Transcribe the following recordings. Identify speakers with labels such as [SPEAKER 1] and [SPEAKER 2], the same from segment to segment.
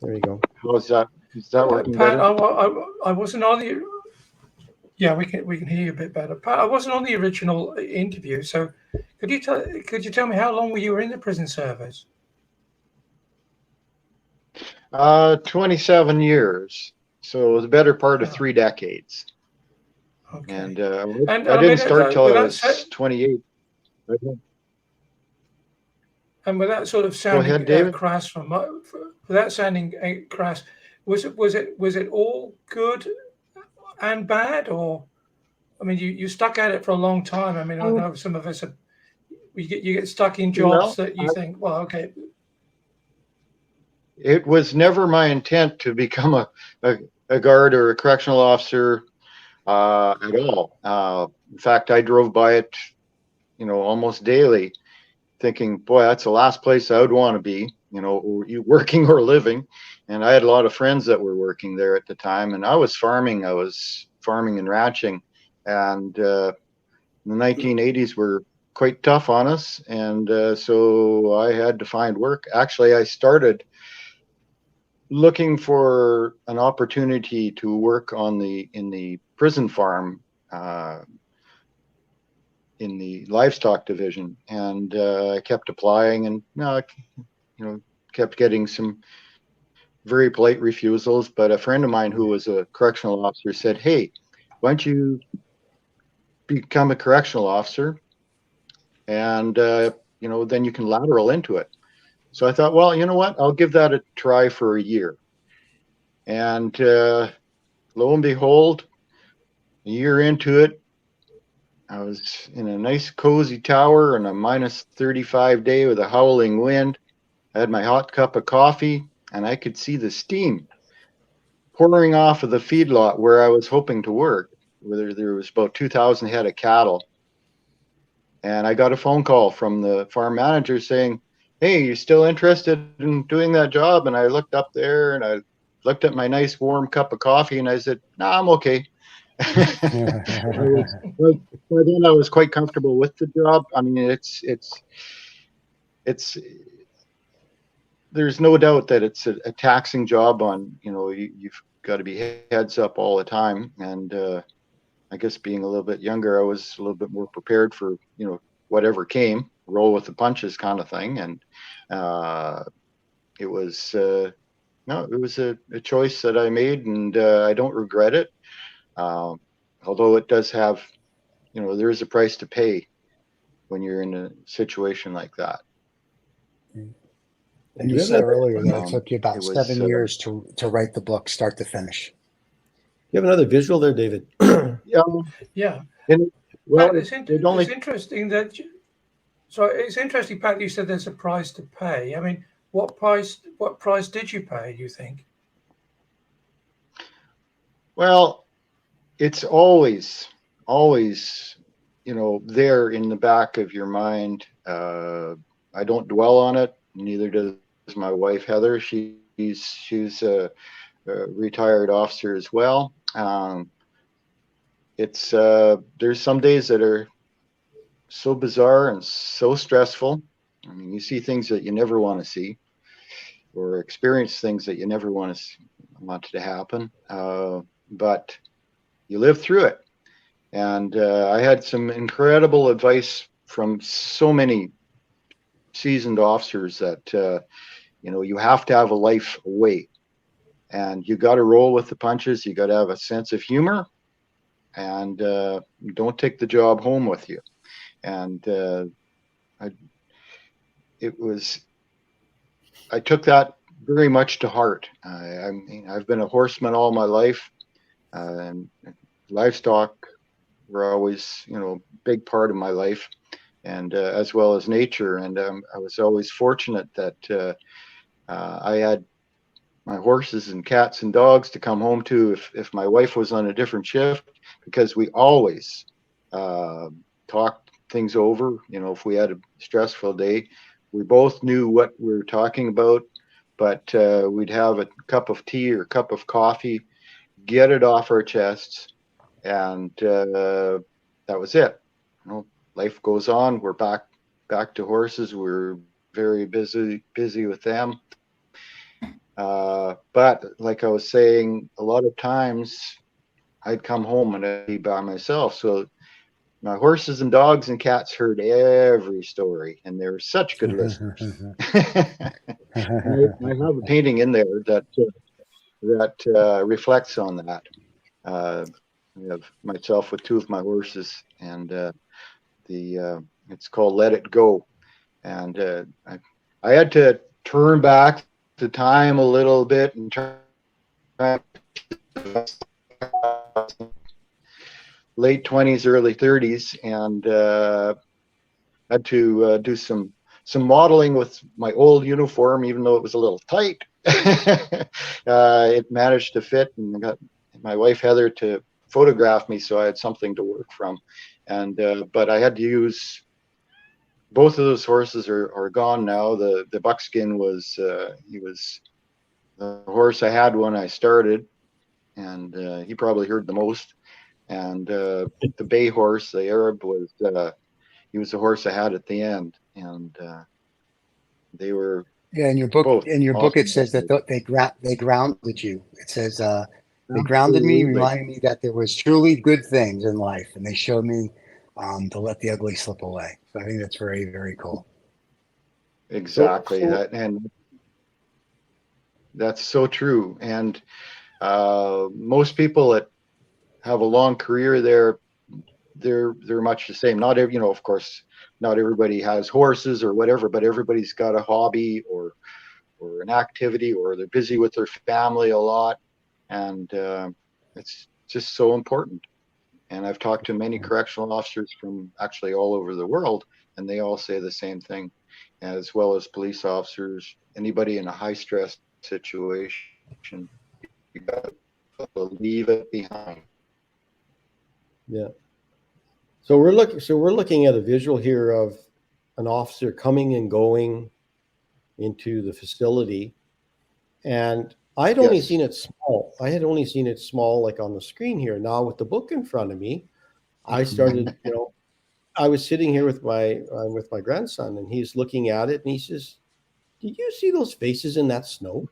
[SPEAKER 1] There you go.
[SPEAKER 2] How's that? Is that working
[SPEAKER 3] Pat,
[SPEAKER 2] better?
[SPEAKER 3] I wasn't on the. Yeah, we can hear you a bit better. Pat, I wasn't on the original interview, so could you tell me how long were you in the prison service?
[SPEAKER 2] 27 years. So it was the better part of 3 decades.
[SPEAKER 3] Okay.
[SPEAKER 2] And
[SPEAKER 3] And
[SPEAKER 2] I
[SPEAKER 3] I
[SPEAKER 2] didn't
[SPEAKER 3] mean,
[SPEAKER 2] start till I
[SPEAKER 3] without
[SPEAKER 2] was 28.
[SPEAKER 3] and without sort of
[SPEAKER 2] Go
[SPEAKER 3] sounding
[SPEAKER 2] ahead, David.
[SPEAKER 3] crass, without sounding crass, was it all good and bad, or I mean, you stuck at it for a long time. I mean, I know some of us are, you get stuck in jobs
[SPEAKER 2] Well,
[SPEAKER 3] that you think, well, okay,
[SPEAKER 2] it was never my intent to become a guard or a correctional officer at all. In fact, I drove by it, almost daily, thinking, boy, that's the last place I would want to be, you working or living. And I had a lot of friends that were working there at the time, and I was farming and ranching. And the 1980s were quite tough on us. And so I had to find work. Actually, I started looking for an opportunity to work in the prison farm, in the livestock division, and I kept applying, and kept getting some very polite refusals. But a friend of mine who was a correctional officer said, "Hey, why don't you become a correctional officer, and then you can lateral into it." So I thought, well, you know what? I'll give that a try for a year. And lo and behold, a year into it, I was in a nice cozy tower on a minus 35 day with a howling wind. I had my hot cup of coffee, and I could see the steam pouring off of the feedlot where I was hoping to work, where there was about 2,000 head of cattle. And I got a phone call from the farm manager saying, "Hey, you still interested in doing that job?" And I looked up there and I looked at my nice warm cup of coffee and I said, "No, I'm okay." By then I was quite comfortable with the job. I mean, it's there's no doubt that it's a taxing job on, you've got to be heads up all the time. And I guess being a little bit younger, I was a little bit more prepared for, whatever came, roll with the punches kind of thing. And it was, no, it was a choice that I made, and I don't regret it. Although it does have, there is a price to pay when you're in a situation like that.
[SPEAKER 1] And you said earlier that it took you about 7 years to write the book, start to finish.
[SPEAKER 4] You have another visual there, David?
[SPEAKER 3] Yeah.
[SPEAKER 2] Well,
[SPEAKER 3] Pat, it's interesting that. So it's interesting, Pat. You said there's a price to pay. I mean, what price did you pay, do you think?
[SPEAKER 2] Well, it's always, there in the back of your mind. I don't dwell on it. Neither does my wife, Heather. She's a retired officer as well. There's some days that are so bizarre and so stressful. I mean, you see things that you never want to see, or experience things that you never want to happen. But you live through it. And I had some incredible advice from so many seasoned officers that, you have to have a life away, and you got to roll with the punches. You got to have a sense of humor, and don't take the job home with you. And I took that very much to heart. I mean, I've been a horseman all my life, and livestock were always, a big part of my life, and as well as nature. And I was always fortunate that I had my horses and cats and dogs to come home to if my wife was on a different shift, because we always talked things over. If we had a stressful day, we both knew what we were talking about, but we'd have a cup of tea or a cup of coffee, get it off our chests, and that was it. Life goes on. We're back to horses. We're very busy with them. But like I was saying, a lot of times I'd come home and I'd be by myself. So my horses and dogs and cats heard every story, and they were such good listeners. I have a painting in there that reflects on that. I have myself with two of my horses, and it's called "Let It Go," and I had to turn back the time a little bit and turn late 20s, early 30s, and had to do some modeling with my old uniform, even though it was a little tight. It managed to fit, and I got my wife Heather to photograph me, so I had something to work from. And but I had to use both of those horses are gone now. The buckskin was he was the horse I had when I started, and he probably heard the most. And the bay horse, the Arab, was he was the horse I had at the end, and they were
[SPEAKER 1] in your book,
[SPEAKER 2] both
[SPEAKER 1] it
[SPEAKER 2] awesome.
[SPEAKER 1] says that they grounded you. It says they grounded me, reminding me that there was truly good things in life, and they showed me to let the ugly slip away. So I think that's very, very cool.
[SPEAKER 2] Exactly. And that's so true. And most people that have a long career there, they're much the same. Not every, of course, not everybody has horses or whatever, but everybody's got a hobby or an activity, or they're busy with their family a lot, and it's just so important. And I've talked to many correctional officers from actually all over the world, and they all say the same thing, as well as police officers. Anybody in a high stress situation, you got to leave it behind.
[SPEAKER 4] Yeah. So we're looking at a visual here of an officer coming and going into the facility, and I'd only seen it small. I had only seen it small, like on the screen here. Now with the book in front of me, I started. I was sitting here with my grandson, and he's looking at it, and he says, "Did you see those faces in that snow?"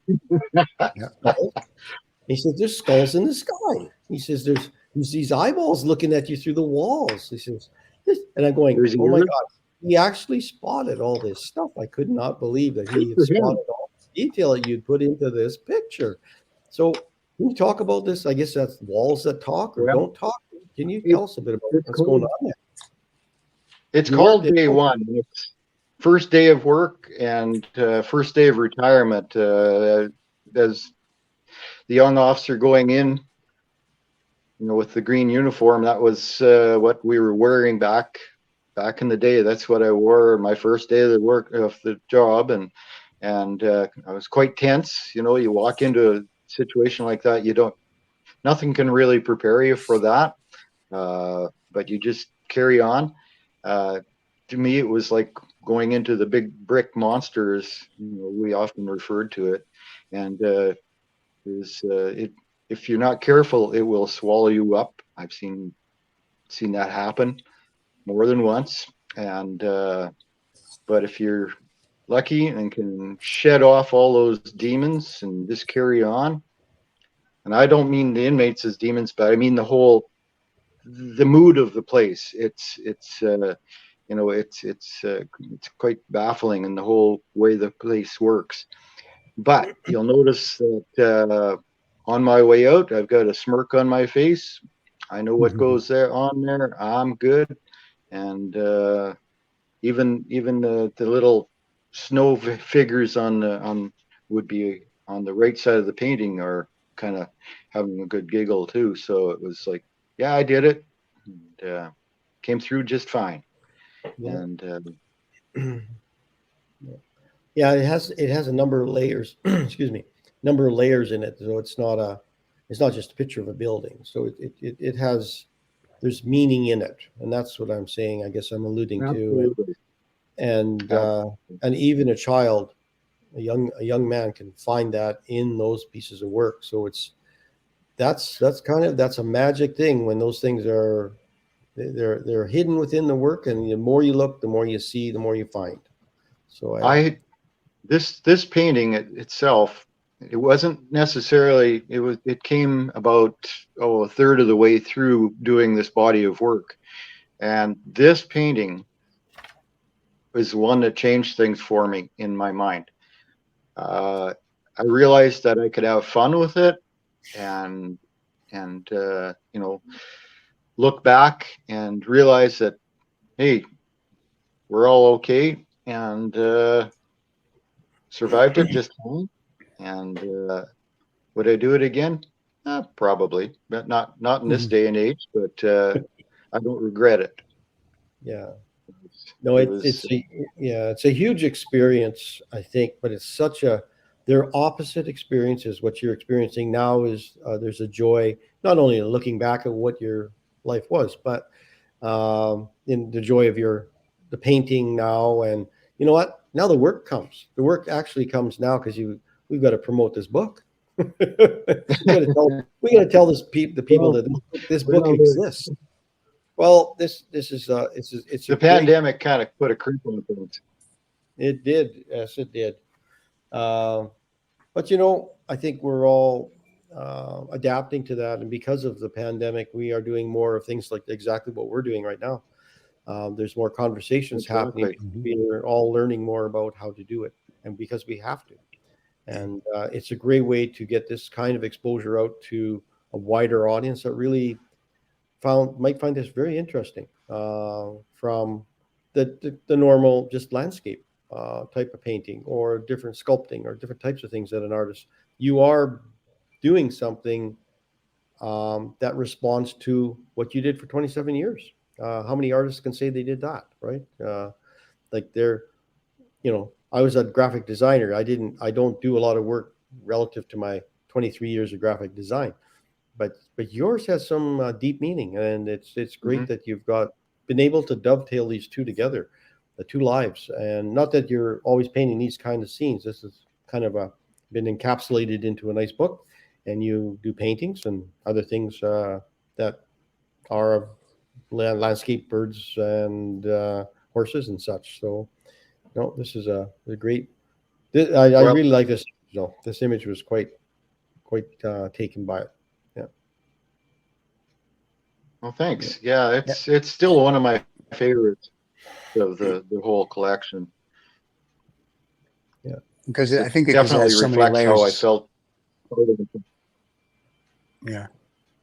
[SPEAKER 4] He says, "There's skulls in the sky." He says, "There's these eyeballs looking at you through the walls." He says, and I'm going, "Oh my God." He actually spotted all this stuff. I could not believe that he had spotted all this detail that you'd put into this picture. So can you talk about this? I guess that's walls that talk or don't talk. Can you tell us a bit about what's going on there?
[SPEAKER 2] It's called Day One. It's first day of work and first day of retirement. As the young officer going in, with the green uniform, that was what we were wearing back in the day. That's what I wore my first day of the job, and I was quite tense. You walk into a situation like that, nothing can really prepare you for that, but you just carry on. To me, it was like going into the big brick monsters. We often referred to it, and if you're not careful, it will swallow you up. I've seen that happen more than once, and but if you're lucky and can shed off all those demons and just carry on, and I don't mean the inmates as demons, but I mean the mood of the place. It's quite baffling in the whole way the place works. But you'll notice that on my way out, I've got a smirk on my face. I know what goes on there. I'm good. And even the little snow figures would be on the right side of the painting are kind of having a good giggle too. So it was like, yeah, I did it. And, came through just fine.
[SPEAKER 4] Yeah.
[SPEAKER 2] And
[SPEAKER 4] yeah, it has a number of layers. Excuse me, number of layers in it. So it's not just a picture of a building. So it has, there's meaning in it, and that's what I'm saying. I guess I'm alluding to. And even a child, a young man can find that in those pieces of work. So that's a magic thing when those things are. They're hidden within the work, and the more you look, the more you see, the more you find. So
[SPEAKER 2] this painting itself, it wasn't necessarily, it came about, a third of the way through doing this body of work. And this painting was the one that changed things for me in my mind. I realized that I could have fun with it and look back and realize that, hey, we're all okay, and survived it just fine. And would I do it again? Probably, but not in this day and age. But I don't regret it.
[SPEAKER 4] Yeah. No, it's a huge experience, I think, but it's they're opposite experiences. What you're experiencing now is there's a joy, not only in looking back at what your life was, but in the joy of the painting now. And you know what? Now the work comes. The work actually comes now because we've got to promote this book. we got to tell the people that this book exists. Well, it's
[SPEAKER 2] the pandemic kind of put a crimp on things.
[SPEAKER 4] It did, yes, it did. But I think we're all adapting to that, and because of the pandemic, we are doing more of things like exactly what we're doing right now. There's more conversations happening. We're all learning more about how to do it, and because we have to. And it's a great way to get this kind of exposure out to a wider audience that really might find this very interesting from the normal just landscape type of painting or different sculpting or different types of things that an artist. You are doing something that responds to what you did for 27 years. How many artists can say they did that, right? I was a graphic designer. I don't do a lot of work relative to my 23 years of graphic design, but yours has some deep meaning, and it's great that you've been able to dovetail these two together, the two lives. And not that you're always painting these kind of scenes. This is kind of been encapsulated into a nice book, and you do paintings and other things that are of landscape, birds and horses and such. So no, this is a great. I really like this. This image was quite taken by it. Yeah.
[SPEAKER 2] Well, thanks. Yeah, it's still one of my favorites of the whole collection.
[SPEAKER 1] Yeah, because I think it definitely
[SPEAKER 2] so reflects how I felt.
[SPEAKER 1] Yeah,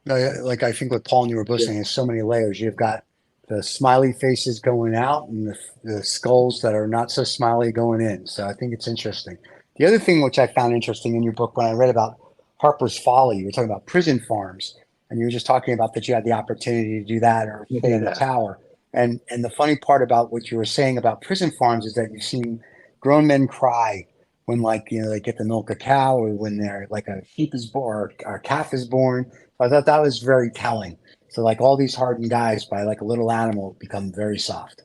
[SPEAKER 1] like I think what Paul and you were listening is so many layers. You've got the smiley faces going out and the skulls that are not so smiley going in. So I think it's interesting. The other thing which I found interesting in your book when I read about Harper's Folly, you were talking about prison farms, and you were just talking about that you had the opportunity to do that or stay in the tower. And the funny part about what you were saying about prison farms is that you've seen grown men cry when they get to milk a cow, or when they're like a sheep is born or a calf is born. So I thought that was very telling. So like all these hardened guys by like a little animal become very soft.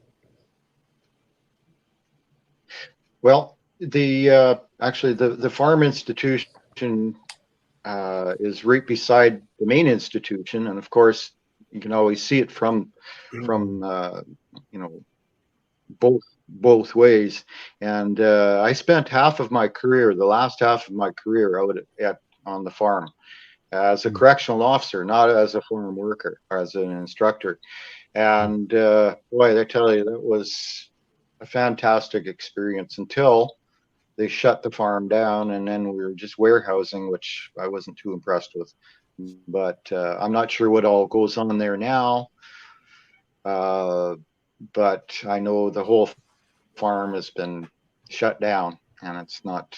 [SPEAKER 2] Well, actually the farm institution is right beside the main institution, and of course you can always see it from both ways. And I spent the last half of my career out on the farm as a correctional officer, not as a farm worker or as an instructor. And boy, I tell you, that was a fantastic experience until they shut the farm down, and then we were just warehousing, which I wasn't too impressed with. But I'm not sure what all goes on there now. But I know the whole farm has been shut down, and it's not,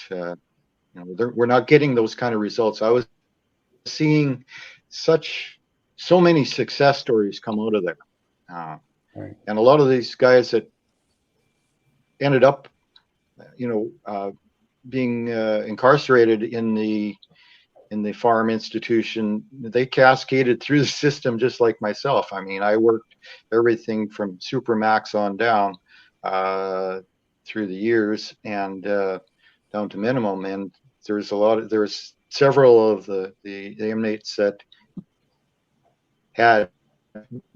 [SPEAKER 2] we're not getting those kind of results. I was seeing so many success stories come out of there. Right. And a lot of these guys that ended up, being incarcerated in the farm institution, they cascaded through the system just like myself. I mean, I worked everything from Supermax on down through the years and down to minimum. And there's several of the inmates that had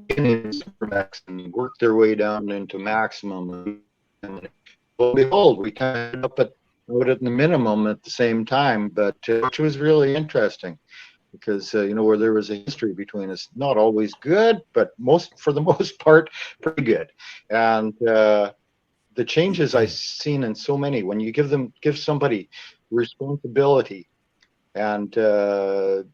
[SPEAKER 2] been in Supermax and worked their way down into maximum. And lo and behold, we ended up at out at the minimum at the same time, but which was really interesting because where there was a history between us, not always good, but for the most part, pretty good. And the changes I've seen in so many, when you give somebody responsibility, and that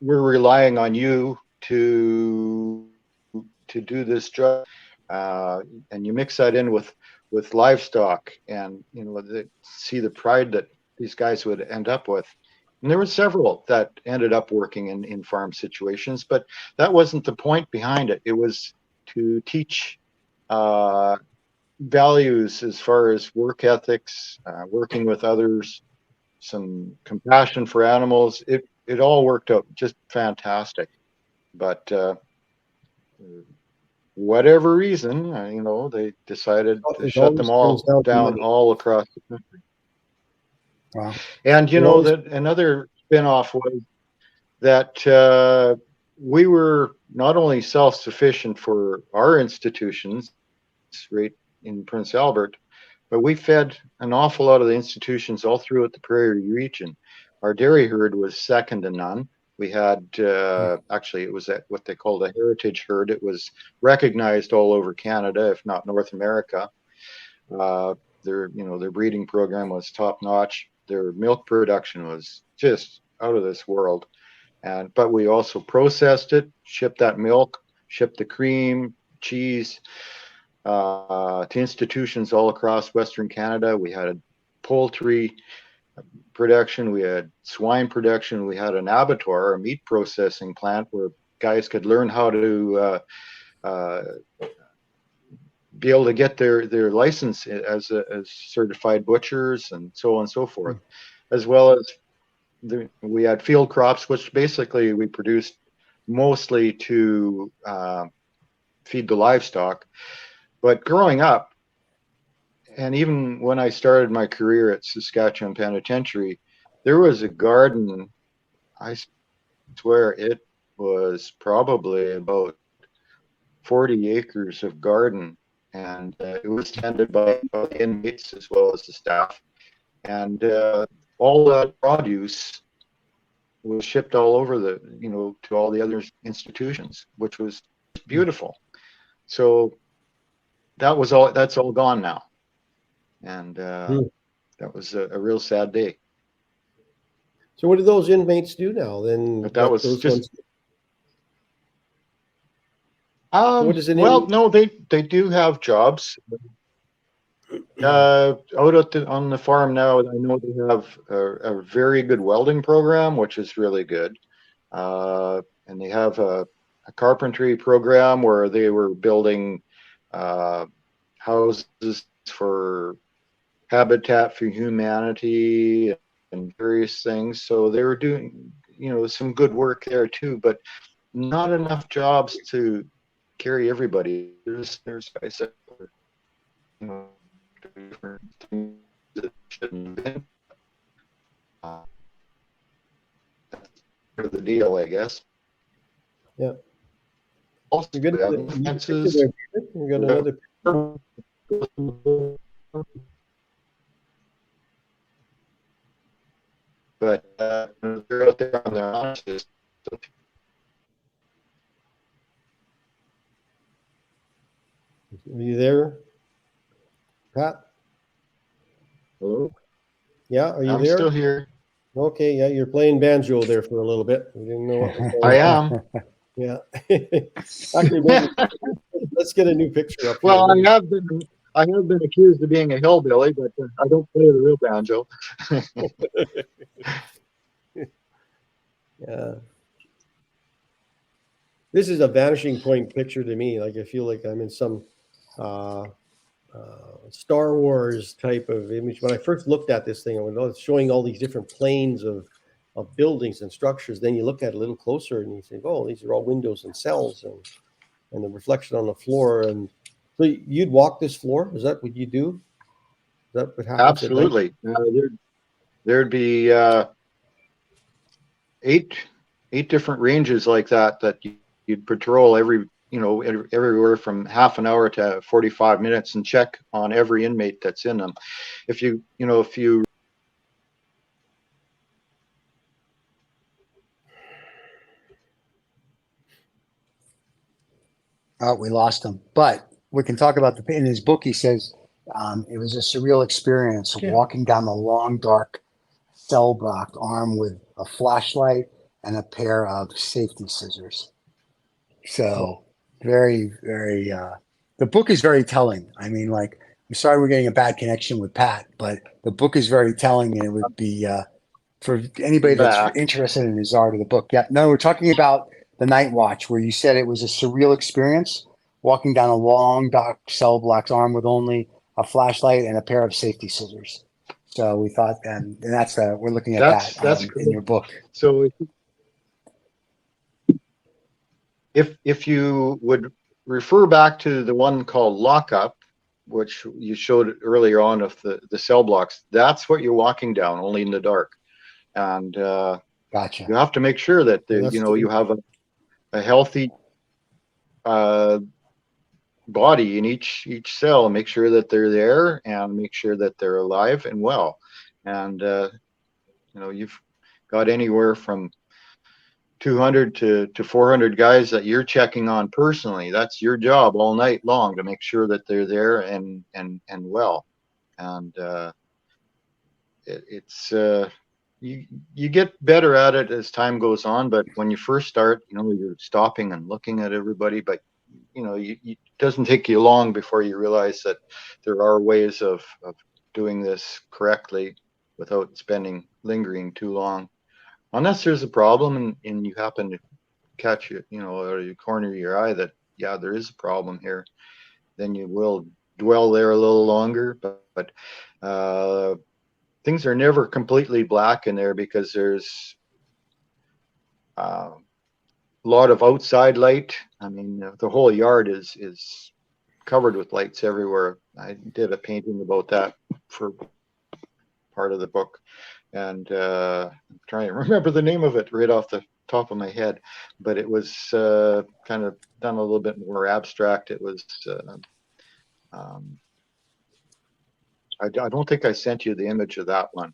[SPEAKER 2] we're relying on you to do this job, and you mix that in with livestock, and see the pride that these guys would end up with. And there were several that ended up working in farm situations, but that wasn't the point behind it. It was to teach values as far as work ethics, working with others, some compassion for animals. It all worked out just fantastic. But whatever reason, they decided to shut them all down all across the country.
[SPEAKER 1] Wow.
[SPEAKER 2] And that another spinoff was that we were not only self-sufficient for our institutions right in Prince Albert, but we fed an awful lot of the institutions all throughout the Prairie region. Our dairy herd was second to none. We had actually, it was what they called a heritage herd. It was recognized all over Canada, if not North America. Their breeding program was top notch. Their milk production was just out of this world. But we also processed it, shipped that milk, shipped the cream, cheese to institutions all across Western Canada. We had a poultry production, we had swine production, we had an abattoir, a meat processing plant where guys could learn how to be able to get their license as certified butchers, and so on and so forth, as well as we had field crops, which basically we produced mostly to feed the livestock. But growing up, and even when I started my career at Saskatchewan Penitentiary, there was a garden. I swear it was probably about 40 acres of garden, and it was tended by the inmates as well as the staff. And all that produce was shipped all over to all the other institutions, which was beautiful. So that's all gone now. And that was a real sad day.
[SPEAKER 4] So what do those inmates do now then?
[SPEAKER 2] But that was just
[SPEAKER 4] no,
[SPEAKER 2] they do have jobs. Out on the farm now, I know they have a very good welding program, which is really good. And they have a carpentry program where they were building houses for Habitat for Humanity and various things. So they were doing, some good work there too, but not enough jobs to carry everybody. There's guys that are, different things that shouldn't have been. That's part of the deal, I guess.
[SPEAKER 4] Yeah.
[SPEAKER 2] Also,
[SPEAKER 4] we got another.
[SPEAKER 2] But they're out there on their own.
[SPEAKER 4] Are you there, Pat?
[SPEAKER 2] Hello?
[SPEAKER 4] Yeah, are you
[SPEAKER 2] I'm
[SPEAKER 4] there?
[SPEAKER 2] Still here.
[SPEAKER 4] Okay, yeah, you're playing banjo there for a little bit. We didn't know what was going
[SPEAKER 2] I
[SPEAKER 4] on.
[SPEAKER 2] am.
[SPEAKER 4] Yeah. Actually, maybe, let's get a new picture up.
[SPEAKER 2] Well,
[SPEAKER 4] here.
[SPEAKER 2] I have been accused of being a hillbilly, but I don't play the real banjo.
[SPEAKER 4] Yeah. This is a vanishing point picture to me. Like I feel like I'm in some Star Wars type of image. When I first looked at this thing, I went, oh, it's showing all these different planes of buildings and structures. Then you look at it a little closer and you think, oh, these are all windows and cells and the reflection on the floor. And so you'd walk this floor? Is that what you do? Is that what happens?
[SPEAKER 2] Absolutely. There'd be 8 different ranges like that you'd patrol every everywhere from half an hour to 45 minutes and check on every inmate that's in them. If you
[SPEAKER 1] Oh, we lost him. But we can talk about in his book, he says it was a surreal experience walking down the long, dark cell block armed with a flashlight and a pair of safety scissors. So very, very, the book is very telling. I mean, like, I'm sorry we're getting a bad connection with Pat, but the book is very telling, and it would be for anybody that's
[SPEAKER 2] back.
[SPEAKER 1] interested in his art of the book. Yeah, no, we're talking about the Night Watch, where you said it was a surreal experience walking down a long dark cell block armed with only a flashlight and a pair of safety scissors. So we thought, and that's we're looking at
[SPEAKER 2] That's
[SPEAKER 1] in your book.
[SPEAKER 2] So if you would refer back to the one called Lockup, which you showed earlier on of the cell blocks, that's what you're walking down, only in the dark. And
[SPEAKER 1] Gotcha.
[SPEAKER 2] you have to make sure that you have a healthy body in each cell. Make sure that they're there, and make sure that they're alive and well. And you've got anywhere from 200 to 400 guys that you're checking on personally. That's your job all night long, to make sure that they're there and well. And it's you get better at it as time goes on, but when you first start, you're stopping and looking at everybody, but it doesn't take you long before you realize that there are ways of doing this correctly without lingering too long. Unless there's a problem and you happen to catch it, or you corner your eye that, yeah, there is a problem here, then you will dwell there a little longer. But things are never completely black in there, because there's a lot of outside light. I mean, the whole yard is covered with lights everywhere. I did a painting about that for part of the book, and I'm trying to remember the name of it right off the top of my head, but it was kind of done a little bit more abstract. It was I don't think I sent you the image of that one.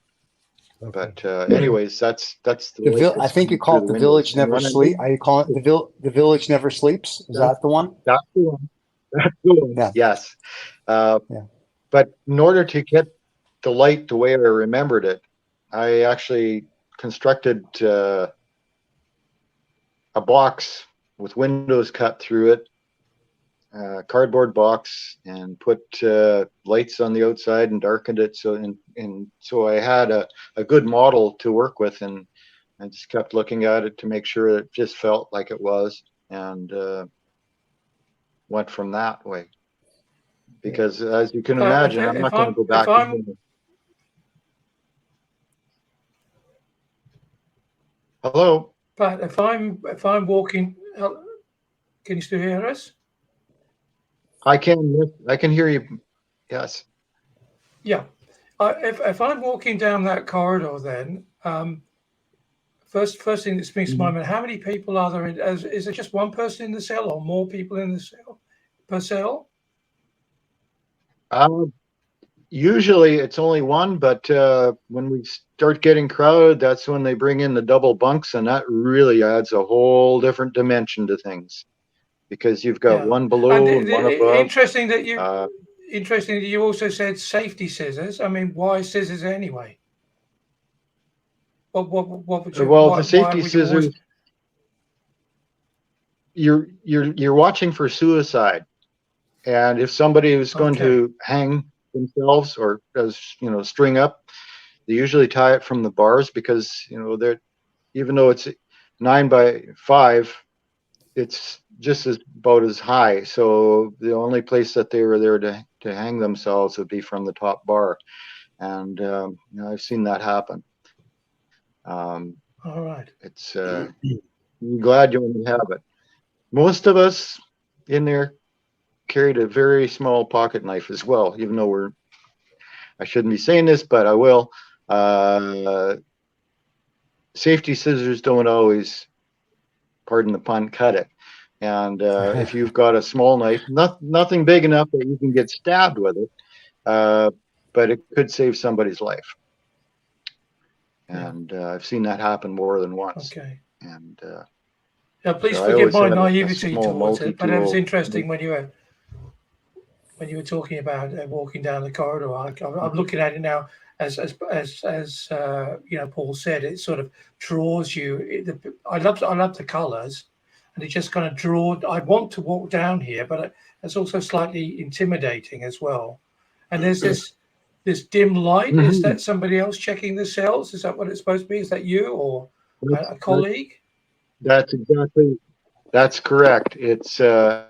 [SPEAKER 2] Okay. But anyways, that's the
[SPEAKER 1] I think you call it The Village Never Sleeps. Are you calling it The Village Never Sleeps? Is that the one?
[SPEAKER 2] That's the one. That's the one. Yeah. Yes. Yeah. But in order to get the light the way I remembered it, I actually constructed a box with windows cut through it, a cardboard box, and put lights on the outside and darkened it. So I had a good model to work with, and I just kept looking at it to make sure it just felt like it was, and went from that way. Because as you can imagine, I'm not going to go back. Hello,
[SPEAKER 3] Pat. If I'm walking, can you still hear us?
[SPEAKER 2] I can hear you. Yes.
[SPEAKER 3] Yeah. If I'm walking down that corridor, then first thing that springs to my mind: how many people are there? Is it just one person in the cell, or more people in the cell per cell?
[SPEAKER 2] Usually it's only one, but when we start getting crowded, that's when they bring in the double bunks, and that really adds a whole different dimension to things, because you've got one below and one above.
[SPEAKER 3] Interesting that you also said safety scissors. I mean, why scissors anyway? What would you?
[SPEAKER 2] Well, the safety scissors. You're watching for suicide, and if somebody is going to hang themselves or string up, they usually tie it from the bars, because they're, even though it's 9 by 5, it's just about as high. So the only place that they were there to hang themselves would be from the top bar, and I've seen that happen.
[SPEAKER 3] All right.
[SPEAKER 2] It's I'm glad you only have it. Most of us in there carried a very small pocket knife as well, even though I shouldn't be saying this, but I will. Safety scissors don't always, pardon the pun, cut it. And if you've got a small knife, nothing big enough that you can get stabbed with it, but it could save somebody's life. And I've seen that happen more than once.
[SPEAKER 3] Okay.
[SPEAKER 2] And
[SPEAKER 3] now, please
[SPEAKER 2] so I
[SPEAKER 3] forgive
[SPEAKER 2] always
[SPEAKER 3] my
[SPEAKER 2] had a
[SPEAKER 3] naivety
[SPEAKER 2] small
[SPEAKER 3] towards it, but it was
[SPEAKER 2] multi-tool.
[SPEAKER 3] interesting when you were talking about walking down the corridor. I'm looking at it now. As Paul said, it sort of draws you. I love the colours, and it just kind of draws. I want to walk down here, but it's also slightly intimidating as well. And there's this dim light. Is that somebody else checking the cells? Is that what it's supposed to be? Is that you or a colleague?
[SPEAKER 2] That's correct. It's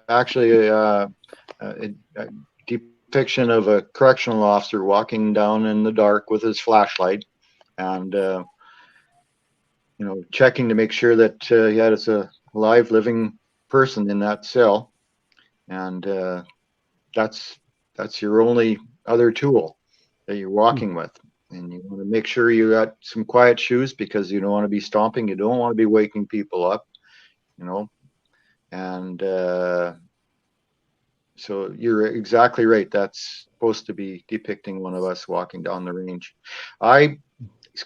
[SPEAKER 2] actually a depiction of a correctional officer walking down in the dark with his flashlight, and checking to make sure that he has a live, living person in that cell, and that's your only other tool that you're walking with. And you want to make sure you got some quiet shoes, because you don't want to be stomping, you don't want to be waking people up, and so you're exactly right. That's supposed to be depicting one of us walking down the range. I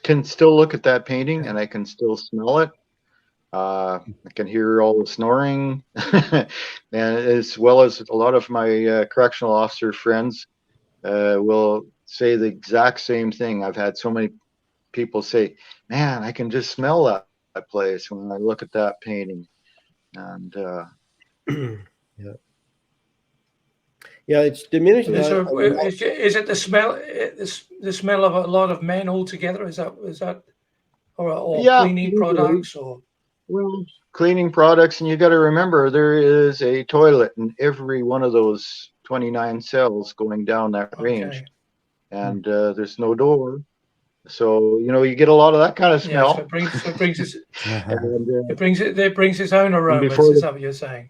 [SPEAKER 2] can still look at that painting and I can still smell it. I can hear all the snoring, and as well as a lot of my correctional officer friends will say the exact same thing. I've had so many people say, "Man, I can just smell that place when I look at that painting," and
[SPEAKER 4] yeah, it's diminished.
[SPEAKER 3] Is it the smell? The smell of a lot of men altogether? Is that or cleaning products or?
[SPEAKER 2] Well, cleaning products, and you got to remember there is a toilet in every one of those 29 cells going down that range, and there's no door, so you get a lot of that kind of smell.
[SPEAKER 3] So it brings its own aromas. Is that what you're saying?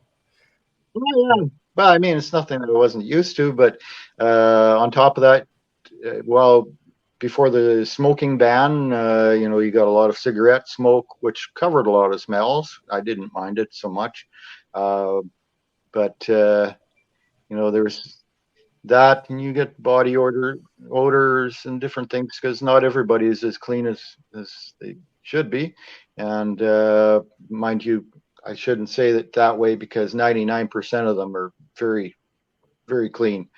[SPEAKER 2] Well, I mean, it's nothing that I wasn't used to, but on top of that, before the smoking ban, you got a lot of cigarette smoke, which covered a lot of smells. I didn't mind it so much, but there's that, and you get body odors and different things, because not everybody is as clean as they should be. And mind you, I shouldn't say that way, because 99% of them are very, very clean.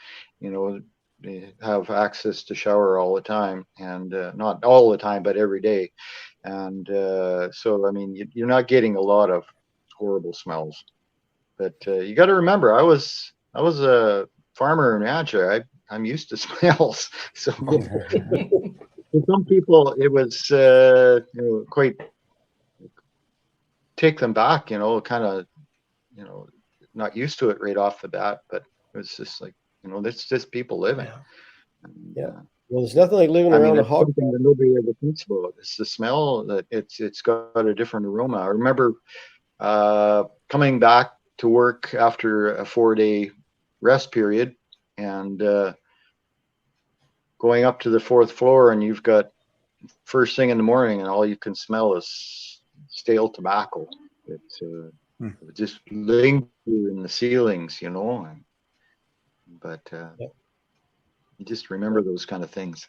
[SPEAKER 2] They have access to shower all the time, and not all the time, but every day. And so, I mean, you're not getting a lot of horrible smells. But you got to remember, I was a farmer and rancher. I'm used to smells. So for some people, it was quite take them back. Kind of not used to it right off the bat. But it was just like, it's just people living.
[SPEAKER 4] Yeah. Well, there's nothing like living around a hog.
[SPEAKER 2] Something that nobody ever thinks about. It's the smell that it's got a different aroma. I remember coming back to work after a 4-day rest period, and going up to the 4th floor, and you've got first thing in the morning, and all you can smell is stale tobacco. It's just linger in the ceilings, but you just remember those kind of things.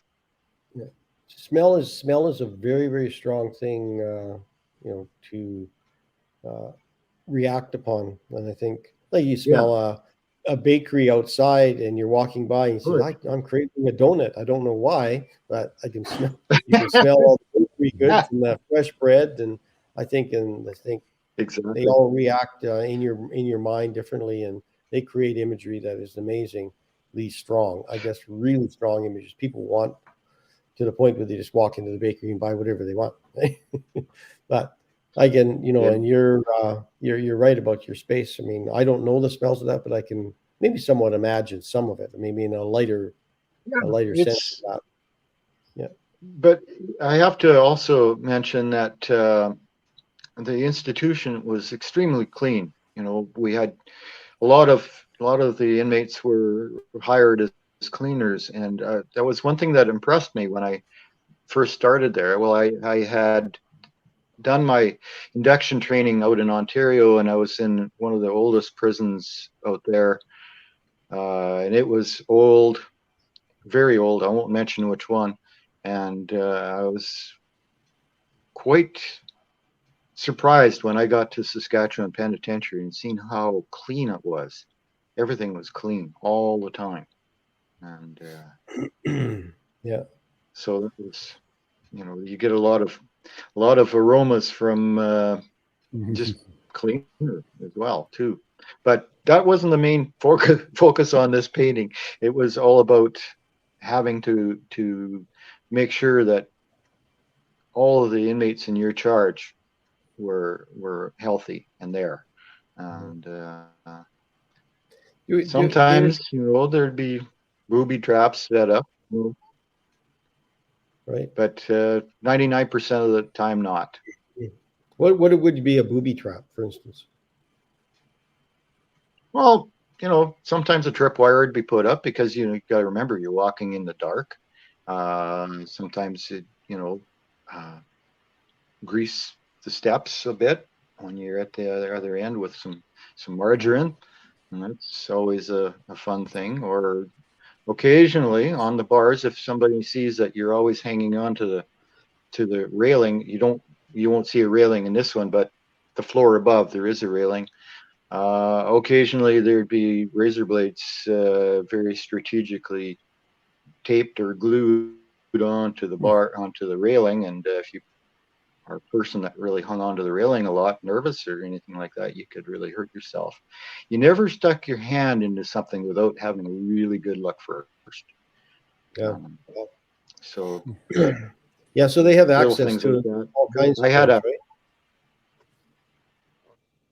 [SPEAKER 4] Yeah. Smell is a very, very strong thing, to react upon. And I think, like, you smell a bakery outside, and you're walking by, and you say, I'm craving a donut. I don't know why, but I can smell. You can smell all the bakery goods and the fresh bread, and I think exactly. They all react in your mind differently, and they create imagery that is amazingly strong. I guess really strong images. People want, to the point where they just walk into the bakery and buy whatever they want. But again, and you're right about your space. I mean, I don't know the smells of that, but I can maybe somewhat imagine some of it. Maybe in a lighter sense of that. Yeah.
[SPEAKER 2] But I have to also mention that the institution was extremely clean. We had a lot of the inmates were hired as cleaners, and that was one thing that impressed me when I first started there. Well, I had done my induction training out in Ontario, and I was in one of the oldest prisons out there, and it was old, very old. I won't mention which one, and I was quite surprised when I got to Saskatchewan Penitentiary and seen how clean it was. Everything was clean all the time, and
[SPEAKER 4] Yeah.
[SPEAKER 2] so that was, you know, you get a lot of aromas from just cleaner as well too. But that wasn't the main focus on this painting. It was all about having to make sure that all of the inmates in your charge were healthy and there. And sometimes, you know, there'd be booby traps set up, you know,
[SPEAKER 4] right?
[SPEAKER 2] but 99% of the time not.
[SPEAKER 4] What would be a booby trap, for instance?
[SPEAKER 2] Well, you know, sometimes a tripwire would be put up because, you know, you got to remember you're walking in the dark. Sometimes it, you know, grease the steps a bit when you're at the other end with some margarine, and that's always a fun thing. Or occasionally on the bars, if somebody sees that you're always hanging on to the railing, you won't see a railing in this one, but the floor above there is a railing. Occasionally there'd be razor blades very strategically taped or glued onto the railing, and if you are a person that really hung onto the railing a lot, nervous or anything like that, you could really hurt yourself. You never stuck your hand into something without having a really good look first.
[SPEAKER 4] Yeah.
[SPEAKER 2] So
[SPEAKER 4] yeah, so they have
[SPEAKER 2] little
[SPEAKER 4] access
[SPEAKER 2] things
[SPEAKER 4] to
[SPEAKER 2] like that.
[SPEAKER 4] all kinds of
[SPEAKER 2] I had
[SPEAKER 4] things, right?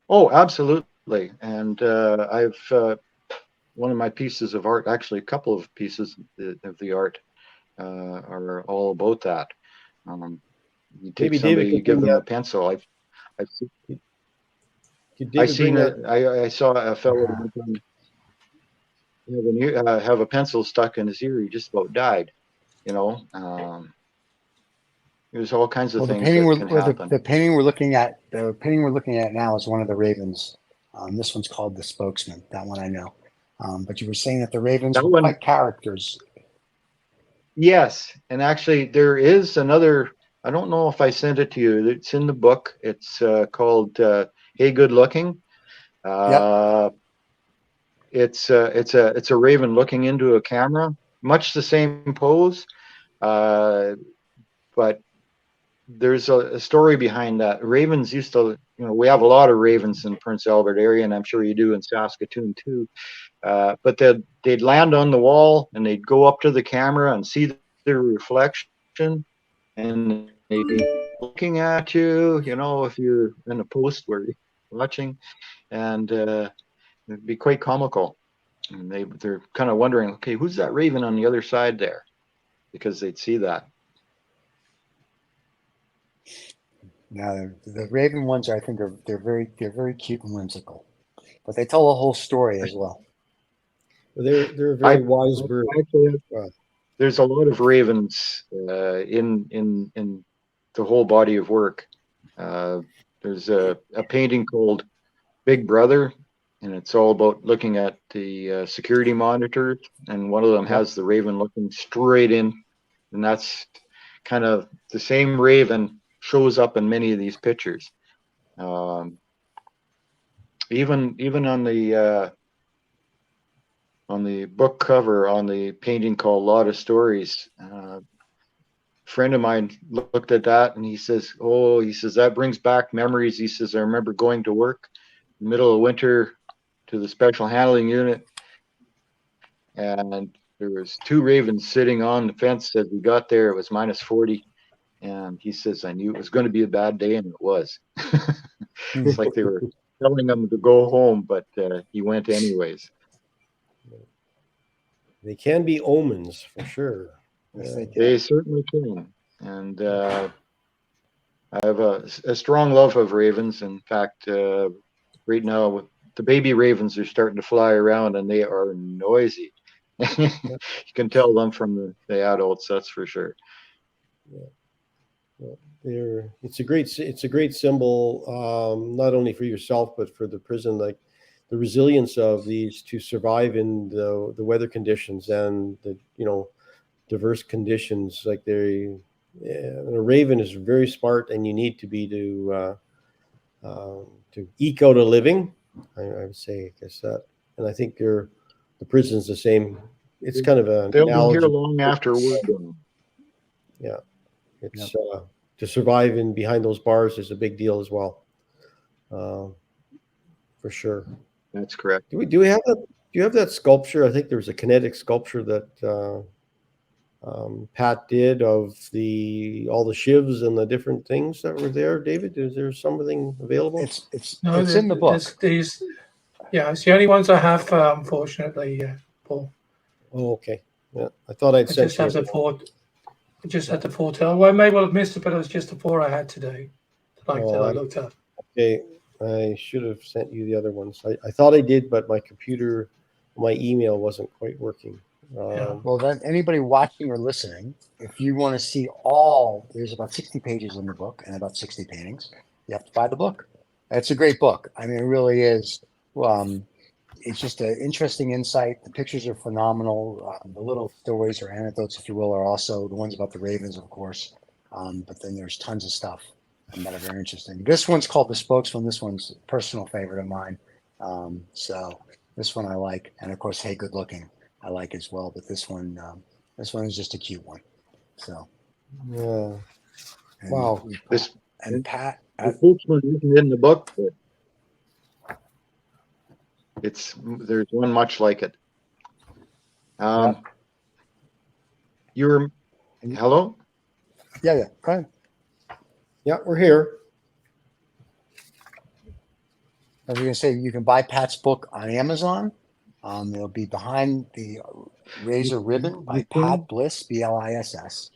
[SPEAKER 2] Oh, absolutely. And I've one of my pieces of art, actually a couple of pieces of the art are all about that. You take
[SPEAKER 4] Maybe
[SPEAKER 2] somebody,
[SPEAKER 4] David
[SPEAKER 2] you
[SPEAKER 4] could
[SPEAKER 2] give
[SPEAKER 4] bring
[SPEAKER 2] them
[SPEAKER 4] that.
[SPEAKER 2] a pencil.
[SPEAKER 4] Could
[SPEAKER 2] I
[SPEAKER 4] David
[SPEAKER 2] seen
[SPEAKER 4] bring
[SPEAKER 2] it.
[SPEAKER 4] that?
[SPEAKER 2] I saw a fellow have a pencil stuck in his ear. He just about died. You know, there's all kinds of
[SPEAKER 1] Well,
[SPEAKER 2] things that can happen.
[SPEAKER 1] the painting we're looking at now is one of the ravens. This one's called the Spokesman. That one I know. But you were saying that the ravens
[SPEAKER 2] That
[SPEAKER 1] were
[SPEAKER 2] one,
[SPEAKER 1] quite characters.
[SPEAKER 2] yes, and actually there is another. I don't know if I sent it to you. It's in the book. It's called "Hey, Good Looking."
[SPEAKER 1] Yep.
[SPEAKER 2] It's a raven looking into a camera, much the same pose, but there's a story behind that. Ravens used to, you know, we have a lot of ravens in Prince Albert area, and I'm sure you do in Saskatoon too. But they'd land on the wall and they'd go up to the camera and see their reflection, and they'd be looking at you, you know, if you're in a post where you're watching, and it'd be quite comical. And they're kind of wondering, okay, who's that raven on the other side there? Because they'd see that.
[SPEAKER 1] Now the raven ones, I think, they're very cute and whimsical, but they tell a whole story as well.
[SPEAKER 4] They're a very wise bird.
[SPEAKER 2] Actually, there's a lot of ravens in the whole body of work. There's a painting called Big Brother, and it's all about looking at the security monitors, and one of them has the raven looking straight in, and that's kind of the same raven shows up in many of these pictures. Even on the book cover on the painting called Lot of Stories, a friend of mine looked at that and he says, that brings back memories. He says, I remember going to work in the middle of winter to the special handling unit, and there was two ravens sitting on the fence. As we got there, it was -40, and he says, I knew it was going to be a bad day, and it was. It's like they were telling him to go home, but he went anyways.
[SPEAKER 4] They can be omens for sure.
[SPEAKER 1] Yes, they
[SPEAKER 2] They certainly can. And I have a strong love of ravens. In fact, right now, the baby ravens are starting to fly around, and they are noisy. You can tell them from the adults, that's for sure.
[SPEAKER 4] Yeah. It's a great symbol, not only for yourself but for the prison, like the resilience of these to survive in the weather conditions and the diverse conditions. Like a raven is very smart, and you need to be to eke out a living. I would say, I guess that, and I think the prison's the same. It's kind of an
[SPEAKER 2] They'll be
[SPEAKER 4] analogy.
[SPEAKER 2] here long after we're gone.
[SPEAKER 4] Yeah, it's to survive in behind those bars is a big deal as well, for sure.
[SPEAKER 2] That's correct.
[SPEAKER 4] Do we have that? Do you have that sculpture? I think there was a kinetic sculpture that Pat did of all the shivs and the different things that were there. David, is there something available?
[SPEAKER 1] It's in the book.
[SPEAKER 3] It's the only ones I have, unfortunately, Paul.
[SPEAKER 4] Oh, okay. Yeah, I thought I'd sent you.
[SPEAKER 3] I just had the 4. Well, I may well have missed it, but it was just the 4 I had today. That I looked up.
[SPEAKER 4] Okay, I should have sent you the other ones. I thought I did, but my email wasn't quite working.
[SPEAKER 1] Well, then anybody watching or listening, if you want to see there's about 60 pages in the book and about 60 paintings. You have to buy the book. It's a great book. I mean, it really is. It's just an interesting insight. The pictures are phenomenal. The little stories or anecdotes, if you will, are also the ones about the ravens, of course. But then there's tons of stuff that are very interesting. This one's called The Spokesman. This one's a personal favorite of mine. So this one I like. And of course, Hey, Good Looking, I like as well. But this one is just a cute one. So,
[SPEAKER 4] yeah. Wow.
[SPEAKER 1] And Pat,
[SPEAKER 2] the Spokesman isn't in the book, but there's one much like it. Hello?
[SPEAKER 1] Yeah. Go ahead.
[SPEAKER 4] Yeah, we're here.
[SPEAKER 1] I was going to say, you can buy Pat's book on Amazon. It'll be Behind the Razor Ribbon by Pat Bliss, Bliss.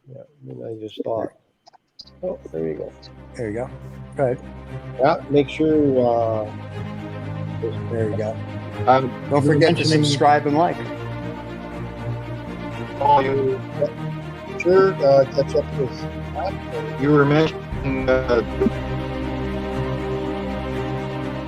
[SPEAKER 4] Yeah, and I just thought. Oh, there you go.
[SPEAKER 1] There you go. Go ahead.
[SPEAKER 4] Yeah, make sure.
[SPEAKER 1] There you go. Don't forget to subscribe and like.
[SPEAKER 4] Sure, catch up with Pat.
[SPEAKER 2] You were mentioning